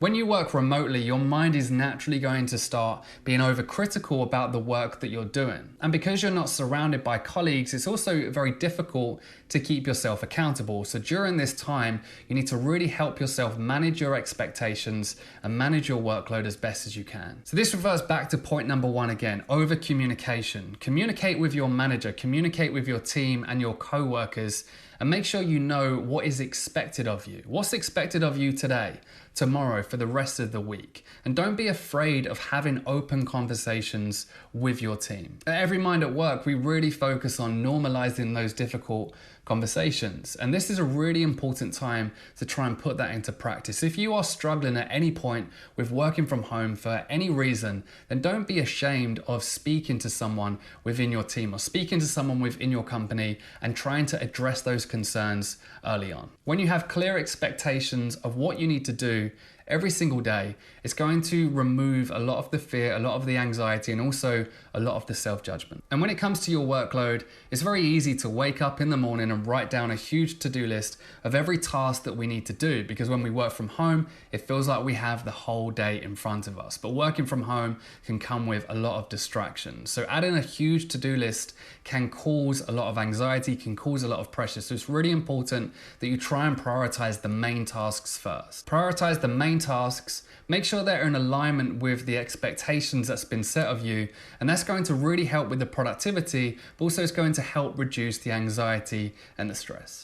When you work remotely, your mind is naturally going to start being overcritical about the work that you're doing. And because you're not surrounded by colleagues, it's also very difficult to keep yourself accountable. So during this time, you need to really help yourself manage your expectations and manage your workload as best as you can. So this refers back to point number one again, over communication. Communicate with your manager, communicate with your team and your co-workers, and make sure you know what is expected of you. What's expected of you today, tomorrow, for the rest of the week. And don't be afraid of having open conversations with your team. At Everymind at Work, we really focus on normalizing those difficult conversations. And this is a really important time to try and put that into practice. If you are struggling at any point with working from home for any reason, then don't be ashamed of speaking to someone within your team or speaking to someone within your company and trying to address those concerns early on. When you have clear expectations of what you need to do every single day, it's going to remove a lot of the fear, a lot of the anxiety, and also a lot of the self-judgment. And when it comes to your workload, it's very easy to wake up in the morning and write down a huge to-do list of every task that we need to do, because when we work from home, it feels like we have the whole day in front of us. But working from home can come with a lot of distractions. So adding a huge to-do list can cause a lot of anxiety, can cause a lot of pressure. So it's really important that you try and prioritize the main tasks first. Prioritize the main tasks, make sure they're in alignment with the expectations that's been set of you, and that's going to really help with the productivity, but also it's going to help reduce the anxiety and the stress.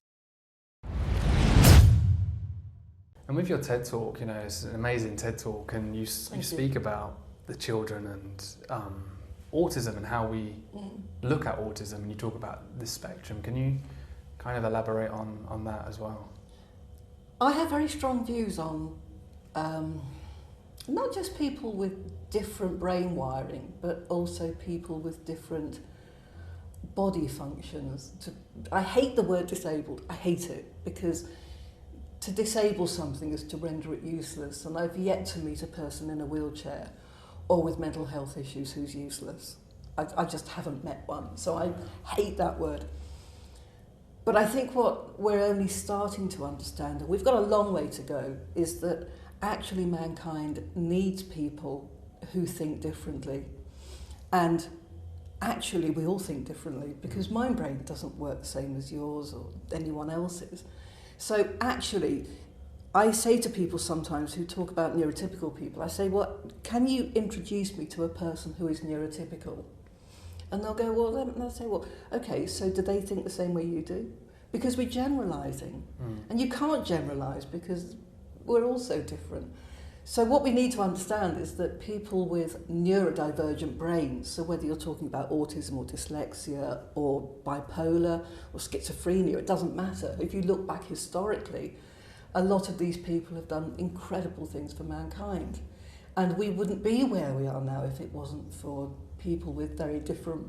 And with your TED Talk, you know, it's an amazing TED Talk, and you speak about the children and autism and how we look at autism, and you talk about the spectrum. Can you kind of elaborate on that as well? I have very strong views on not just people with different brain wiring, but also people with different body functions. I hate the word disabled. I hate it, because to disable something is to render it useless, and I've yet to meet a person in a wheelchair or with mental health issues who's useless. I just haven't met one, so I hate that word. But I think what we're only starting to understand, and we've got a long way to go, is that actually mankind needs people who think differently. And actually we all think differently, because my brain doesn't work the same as yours or anyone else's. So actually, I say to people sometimes who talk about neurotypical people, I say, well, can you introduce me to a person who is neurotypical? And they'll go, well, then they'll say, well, okay, so do they think the same way you do? Because we're generalising. And you can't generalise, because we're all so different. So what we need to understand is that people with neurodivergent brains, so whether you're talking about autism or dyslexia or bipolar or schizophrenia, it doesn't matter. If you look back historically, a lot of these people have done incredible things for mankind. And we wouldn't be where we are now if it wasn't for people with very different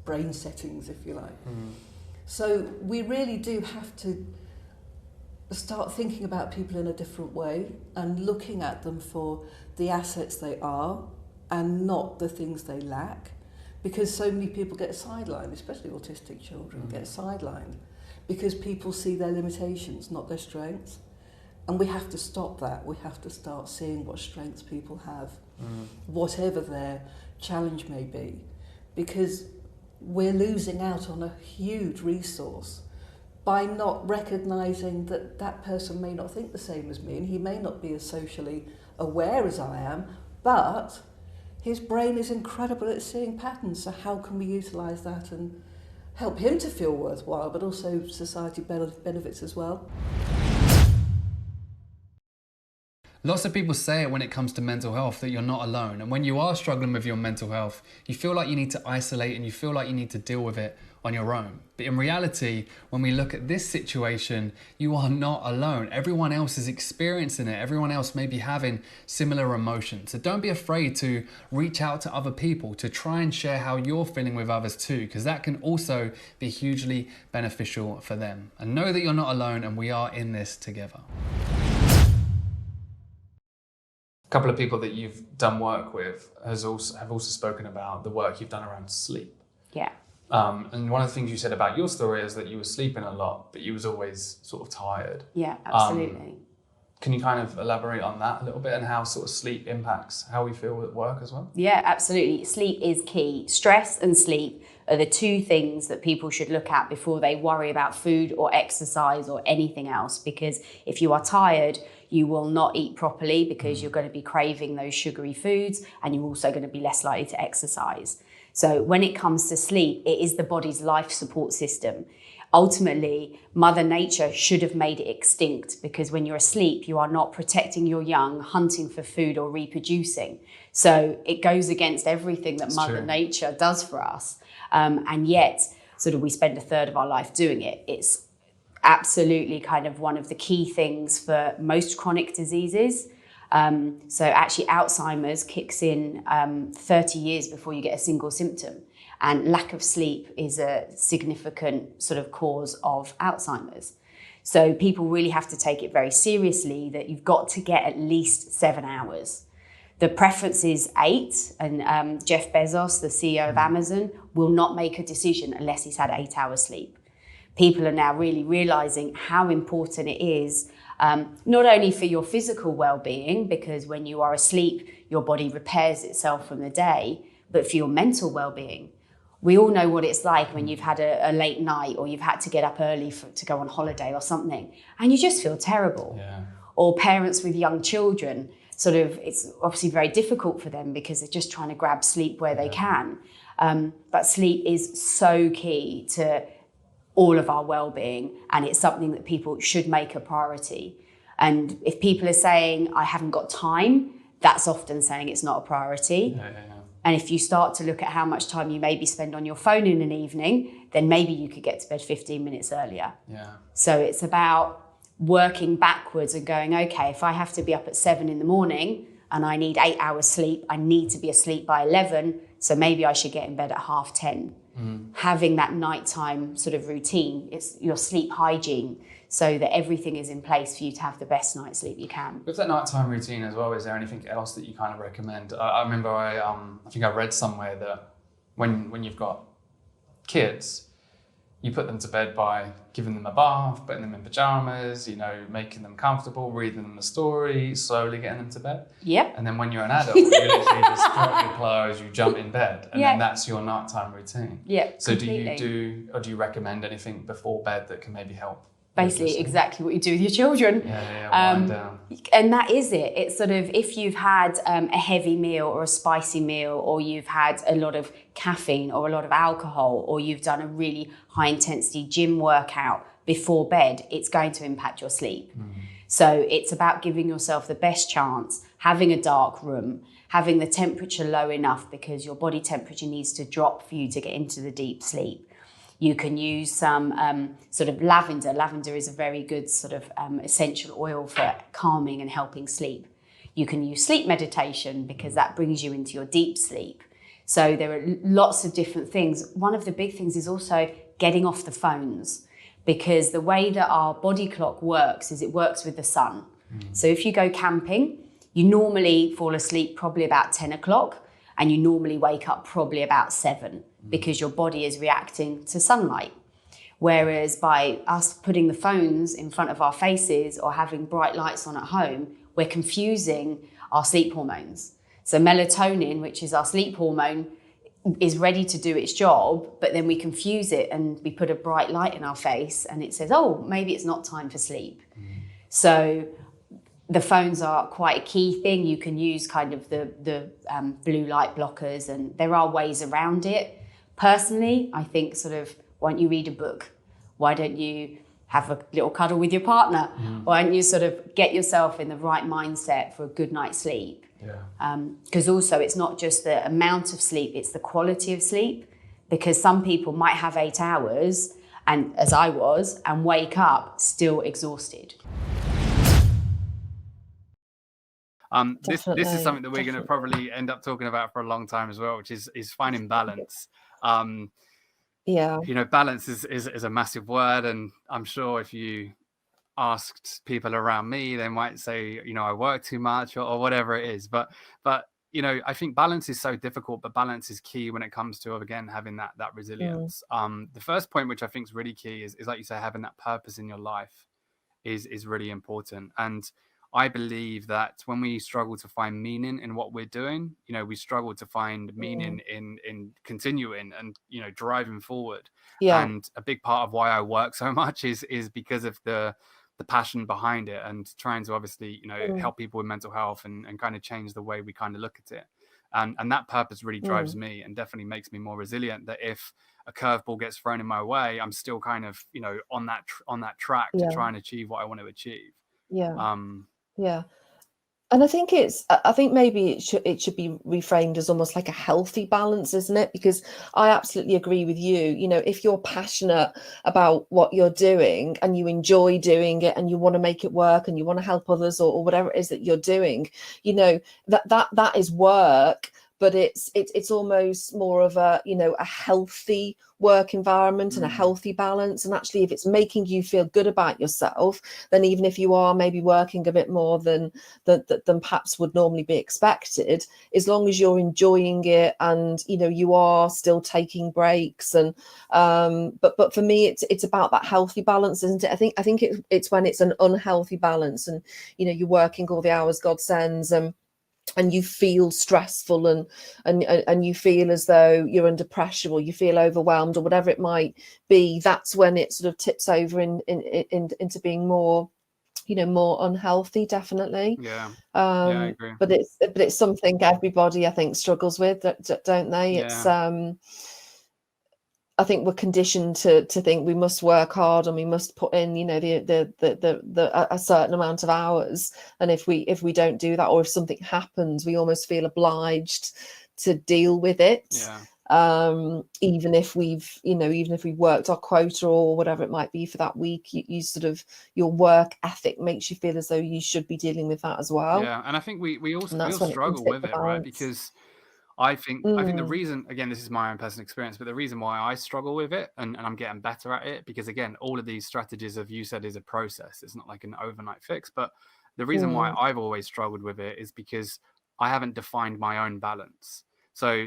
brain settings, if you like. So we really do have to start thinking about people in a different way and looking at them for the assets they are and not the things they lack, because so many people get sidelined, especially autistic children get sidelined because people see their limitations, not their strengths. And we have to stop that. We have to start seeing what strengths people have, whatever their challenge may be, because we're losing out on a huge resource by not recognising that that person may not think the same as me, and he may not be as socially aware as I am, but his brain is incredible at seeing patterns. So how can we utilise that and help him to feel worthwhile, but also society benefits as well? Lots of people say it when it comes to mental health, that you're not alone. And when you are struggling with your mental health, you feel like you need to isolate and you feel like you need to deal with it on your own. But in reality, when we look at this situation, you are not alone. Everyone else is experiencing it. Everyone else may be having similar emotions. So don't be afraid to reach out to other people, to try and share how you're feeling with others too, because that can also be hugely beneficial for them. And know that you're not alone, and we are in this together. A couple of people that you've done work with have also spoken about the work you've done around sleep. Yeah. And one of the things you said about your story is that you were sleeping a lot, but you was always sort of tired. Yeah, absolutely. Can you kind of elaborate on that a little bit and how sort of sleep impacts how we feel at work as well? Yeah, absolutely. Sleep is key. Stress and sleep are the two things that people should look at before they worry about food or exercise or anything else. Because if you are tired, you will not eat properly because you're going to be craving those sugary foods, and you're also going to be less likely to exercise. So when it comes to sleep, it is the body's life support system. Ultimately, Mother Nature should have made it extinct, because when you're asleep, you are not protecting your young, hunting for food or reproducing. So it goes against everything that Mother Nature does for us. And yet, sort of, we spend a third of our life doing it. It's absolutely kind of one of the key things for most chronic diseases. So actually, Alzheimer's kicks in 30 years before you get a single symptom. And lack of sleep is a significant sort of cause of Alzheimer's. So people really have to take it very seriously that you've got to get at least 7 hours. The preference is 8, and Jeff Bezos, the CEO of Amazon, will not make a decision unless he's had 8 hours sleep. People are now really realizing how important it is, not only for your physical well-being, because when you are asleep, your body repairs itself from the day, but for your mental well-being. We all know what it's like when you've had a late night, or you've had to get up early to go on holiday or something, and you just feel terrible. Yeah. Or parents with young children, sort of, it's obviously very difficult for them because they're just trying to grab sleep where they can. But sleep is so key to all of our well-being, and it's something that people should make a priority. And if people are saying, I haven't got time, that's often saying it's not a priority. Yeah. And if you start to look at how much time you maybe spend on your phone in an evening, then maybe you could get to bed 15 minutes earlier. Yeah. So it's about working backwards and going, okay, if I have to be up at 7 in the morning and I need 8 hours sleep, I need to be asleep by 11. So maybe I should get in bed at 10:30. Having that nighttime sort of routine, it's your sleep hygiene, so that everything is in place for you to have the best night's sleep you can. With that nighttime routine as well, is there anything else that you kind of recommend? I remember I think I read somewhere that when you've got kids, you put them to bed by giving them a bath, putting them in pajamas, making them comfortable, reading them a story, slowly getting them to bed. Yep. And then when you're an adult, you literally just drop your clothes, you jump in bed, and then that's your nighttime routine. Yeah. So completely. do you recommend anything before bed that can maybe help? Basically exactly what you do with your children. Wind down. And that is it. It's sort of, if you've had a heavy meal or a spicy meal, or you've had a lot of caffeine or a lot of alcohol, or you've done a really high intensity gym workout before bed, it's going to impact your sleep. So it's about giving yourself the best chance, having a dark room, having the temperature low enough, because your body temperature needs to drop for you to get into the deep sleep. You can use some sort of lavender. Lavender is a very good sort of essential oil for calming and helping sleep. You can use sleep meditation, because that brings you into your deep sleep. So there are lots of different things. One of the big things is also getting off the phones, because the way that our body clock works is it works with the sun. So if you go camping, you normally fall asleep probably about 10 o'clock, and you normally wake up probably about 7, because your body is reacting to sunlight. Whereas by us putting the phones in front of our faces or having bright lights on at home, we're confusing our sleep hormones. So melatonin, which is our sleep hormone, is ready to do its job, but then we confuse it and we put a bright light in our face and it says, oh, maybe it's not time for sleep. So the phones are quite a key thing. You can use kind of the blue light blockers, and there are ways around it. Personally, I think sort of, why don't you read a book? Why don't you have a little cuddle with your partner? Why don't you sort of get yourself in the right mindset for a good night's sleep? Because also it's not just the amount of sleep, it's the quality of sleep. Because some people might have 8 hours, and as I was, and wake up still exhausted. This is something that we're going to probably end up talking about for a long time as well, which is finding balance. Balance is a massive word, and I'm sure if you asked people around me, they might say, I work too much or whatever it is. But I think balance is so difficult, but balance is key when it comes to, again, having that resilience. The first point, which I think is really key, is like you say, having that purpose in your life is really important. And I believe that when we struggle to find meaning in what we're doing, we struggle to find meaning in continuing and, driving forward. Yeah. And a big part of why I work so much is because of the passion behind it, and trying to obviously, help people with mental health and kind of change the way we kind of look at it. And that purpose really drives me and definitely makes me more resilient, that if a curveball gets thrown in my way, I'm still kind of, on that track to try and achieve what I want to achieve. Yeah. Yeah. And I think maybe it should be reframed as almost like a healthy balance, isn't it? Because I absolutely agree with you. If you're passionate about what you're doing and you enjoy doing it and you want to make it work and you want to help others, or whatever it is that you're doing, that is work. But it's almost more of a healthy work environment and a healthy balance. And actually, if it's making you feel good about yourself, then even if you are maybe working a bit more than perhaps would normally be expected, as long as you're enjoying it and you are still taking breaks, and but for me it's about that healthy balance, isn't it? I think it's when it's an unhealthy balance, and you're working all the hours God sends, and you feel stressful and you feel as though you're under pressure, or you feel overwhelmed, or whatever it might be. That's when it sort of tips over into being more more unhealthy, definitely. I agree. But it's something everybody, I think, struggles with, don't they? It's I think we're conditioned to think we must work hard and we must put in, a certain amount of hours. And if we don't do that, or if something happens, we almost feel obliged to deal with it. Even if we've worked our quota or whatever it might be for that week, you sort of, your work ethic makes you feel as though you should be dealing with that as well. And I think we all struggle with it, right? Because I think the reason, again, this is my own personal experience, but the reason why I struggle with it, and I'm getting better at it, because again, all of these strategies, as you said, is a process. It's not like an overnight fix. But the reason why I've always struggled with it is because I haven't defined my own balance. So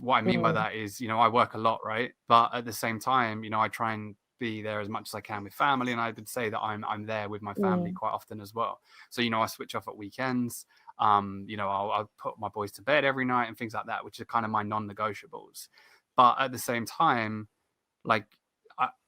what I mean by that is, I work a lot, right? But at the same time, I try and be there as much as I can with family, and I would say that I'm there with my family quite often as well. So I switch off at weekends. I'll put my boys to bed every night and things like that, which are kind of my non-negotiables. But at the same time, like,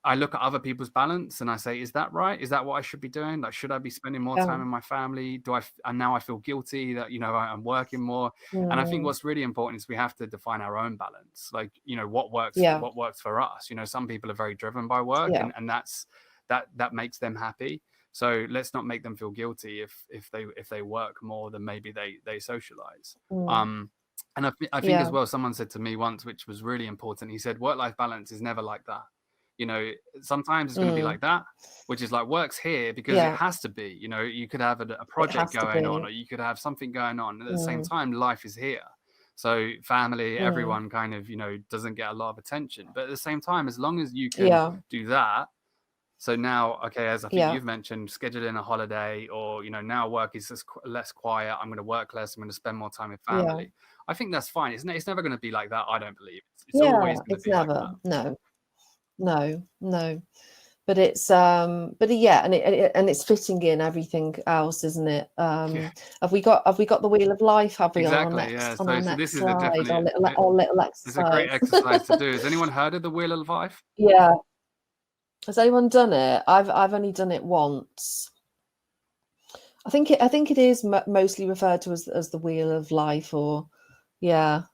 I look at other people's balance and I say, is that right? Is that what I should be doing? Like, should I be spending more time with my family? And now I feel guilty that, I'm working more. And I think what's really important is we have to define our own balance. Like, what works for us. Some people are very driven by work, and that makes them happy. So let's not make them feel guilty if they work more than maybe they socialize. And I think as well, someone said to me once, which was really important. He said, work-life balance is never like that. Sometimes it's going to be like that, which is like, works here because it has to be. You could have a project going on, or you could have something going on. At the same time, life is here. So family, everyone kind of, doesn't get a lot of attention. But at the same time, as long as you can do that. So now, okay, as I think you've mentioned, scheduling a holiday, or, now work is just less quiet. I'm going to work less. I'm going to spend more time with family. I think that's fine. It's never going to be like that. I don't believe it's always going to be never like that. No. But it's and it's fitting in everything else, isn't it? Have we got the wheel of life? Have we? Exactly. On our next this is slide, definitely our little exercise. It's a great exercise to do. Has anyone heard of the wheel of life? Yeah. Has anyone done it? I've only done it once. I think it is mostly referred to as the wheel of life, or Vicky's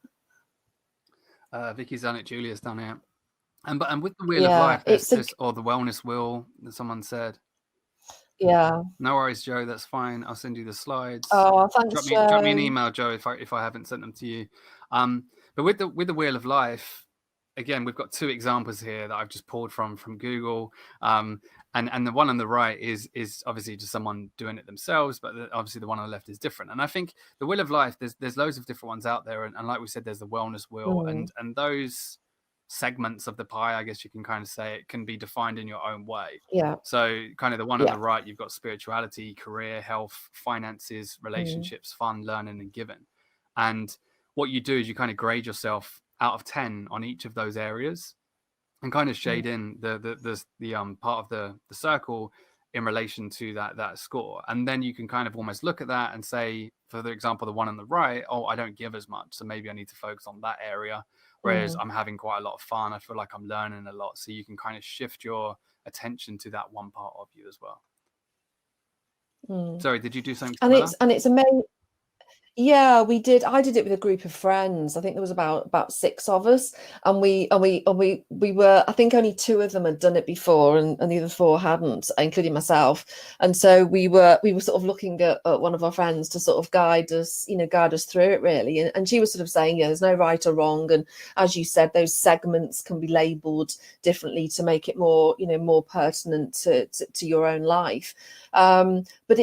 done it. Julia's done it. And with the wheel of life, or the wellness wheel that someone said. Yeah. No worries, Joe. That's fine. I'll send you the slides. Oh, thanks, Joe. Drop me an email, Joe, if I haven't sent them to you. But with the wheel of life, again, we've got two examples here that I've just pulled from Google. And the one on the right is obviously just someone doing it themselves, but obviously the one on the left is different. And I think the wheel of life, there's loads of different ones out there. And like we said, there's the wellness wheel, and those segments of the pie, I guess you can kind of say, it can be defined in your own way. So kind of the one on the right, you've got spirituality, career, health, finances, relationships, fun, learning, and giving. And what you do is you kind of grade yourself out of 10 on each of those areas, and kind of shade in the part of the circle in relation to that score. And then you can kind of almost look at that and say, for the example, the one on the right, oh, I don't give as much, so maybe I need to focus on that area. Whereas I'm having quite a lot of fun, I feel like I'm learning a lot. So you can kind of shift your attention to that one part of you as well. Sorry, did you do something similar? And it's amazing. Yeah, we did. I did it with a group of friends. I think there was about 6 of us, and we were. I think only 2 of them had done it before, and the other 4 hadn't, including myself. And so we were sort of looking at one of our friends to sort of guide us through it really. And she was sort of saying, yeah, there's no right or wrong, and as you said, those segments can be labelled differently to make it more more pertinent to your own life. But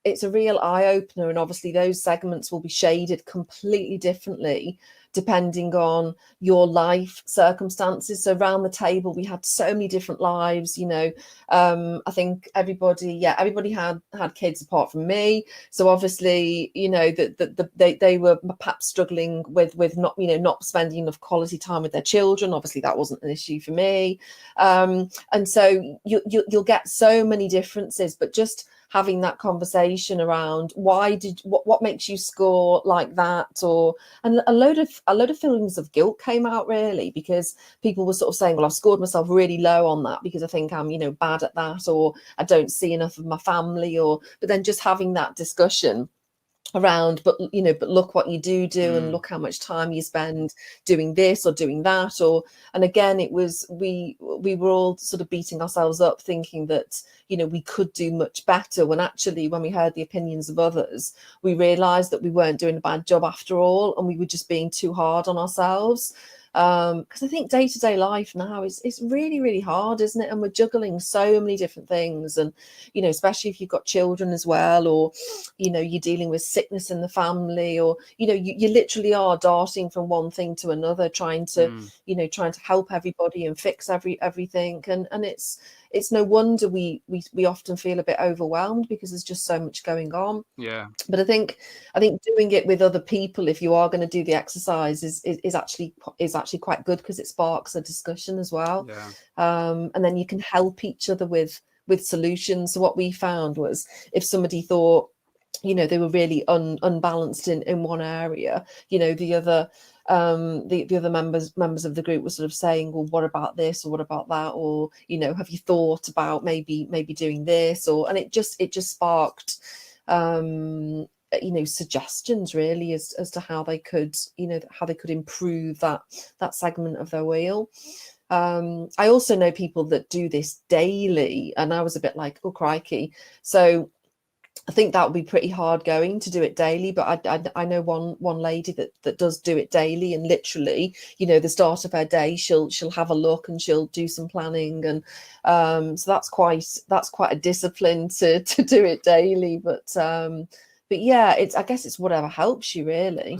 it's a real eye-opener, and obviously those segments will be shaded completely differently depending on your life circumstances. So around the table we had so many different lives. I think everybody had kids apart from me, so obviously they were perhaps struggling with not spending enough quality time with their children. Obviously that wasn't an issue for me, and so you'll get so many differences. But just having that conversation around what makes you score like that, and a load of feelings of guilt came out really, because people were sort of saying, well, I've scored myself really low on that because I think I'm bad at that, or I don't see enough of my family, but then just having that discussion around, but look what you do and look how much time you spend doing this or doing that, and again it was we were all sort of beating ourselves up thinking that we could do much better, when actually when we heard the opinions of others we realized that we weren't doing a bad job after all, and we were just being too hard on ourselves. Because I think day-to-day life now is really, really hard, isn't it? And we're juggling so many different things, and especially if you've got children as well, or you're dealing with sickness in the family, or you literally are darting from one thing to another, trying to help everybody and fix everything, and it's no wonder we often feel a bit overwhelmed because there's just so much going on. Yeah. But I think doing it with other people, if you are going to do the exercise, is actually quite good, because it sparks a discussion as well. Yeah. And then you can help each other with solutions. So what we found was, if somebody thought they were really unbalanced in one area, the other members of the group were sort of saying, well, what about this, or what about that, or have you thought about maybe doing this, and it just sparked suggestions really as to how they could improve that segment of their wheel. I also know people that do this daily, and I was a bit like, oh crikey. So I think that would be pretty hard going to do it daily, but I know one lady that does do it daily, and literally, the start of her day, she'll have a look and she'll do some planning, and so that's quite a discipline to do it daily. But yeah, I guess it's whatever helps you really.